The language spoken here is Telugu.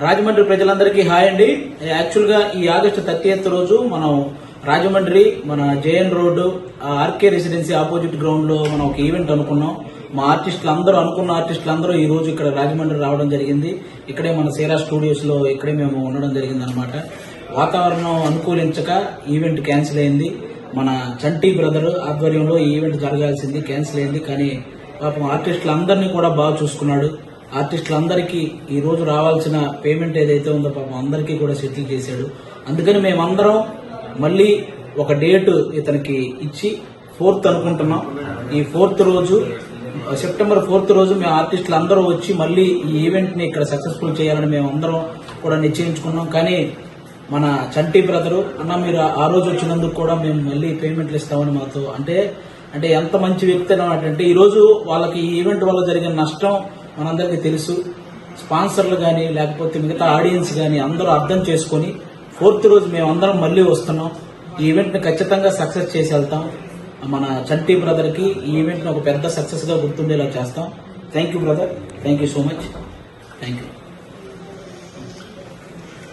రాజమండ్రి ప్రజలందరికీ హాయ్ అండి. యాక్చువల్ గా ఈ ఆగస్టు 30th రోజు మనం రాజమండ్రి మన JN road RK residency opposite ground లో మనం ఒక ఈవెంట్ అనుకున్నాం. మా అనుకున్న ఆర్టిస్టులందరూ ఈ రోజు ఇక్కడ రాజమండ్రి రావడం జరిగింది. ఇక్కడే మన సేరా స్టూడియోస్ లో ఇక్కడే మేము ఉండడం జరిగింది అనమాట. వాతావరణం అనుకూలించక ఈవెంట్ క్యాన్సిల్ అయింది. మన చంటి బ్రదర్ ఆధ్వర్యంలో ఈ ఈవెంట్ జరగాల్సింది క్యాన్సిల్ అయింది. కానీ పాపం ఆర్టిస్టులందరినీ కూడా బాగా చూసుకున్నాడు. ఆర్టిస్టులందరికీ ఈ రోజు రావాల్సిన పేమెంట్ ఏదైతే ఉందో పాపం అందరికీ కూడా సెటిల్ చేశాడు. అందుకని మేమందరం మళ్ళీ ఒక డేట్ ఇతనికి ఇచ్చి 4th అనుకుంటున్నాం. ఈ 4th రోజు సెప్టెంబర్ 4th రోజు మేము ఆర్టిస్టులు అందరూ వచ్చి మళ్ళీ ఈ ఈవెంట్ ని ఇక్కడ సక్సెస్ఫుల్ చేయాలని మేము అందరం కూడా నిశ్చయించుకున్నాం. కానీ మన చంటి బ్రదరు అన్న మీరు ఆ రోజు వచ్చినందుకు కూడా మేము మళ్ళీ పేమెంట్లు ఇస్తామని మాతో అంటే ఎంత మంచి వ్యక్తి అన్నమాట. అంటే ఈ రోజు వాళ్ళకి ఈ ఈవెంట్ వల్ల జరిగిన నష్టం మనందరికీ తెలుసు. స్పాన్సర్లు కానీ లేకపోతే మిగతా ఆడియన్స్ కానీ అందరూ అర్థం చేసుకుని 4th రోజు మేమందరం మళ్ళీ వస్తున్నాం. ఈ ఈవెంట్ ని ఖచ్చితంగా సక్సెస్ చేసి వెళ్తాం. మన చంటి బ్రదర్ కి ఈ ఈవెంట్ ని ఒక పెద్ద సక్సెస్ గా గుర్తుండేలా చేస్తాం. Thank you brother, thank you so much, thank you.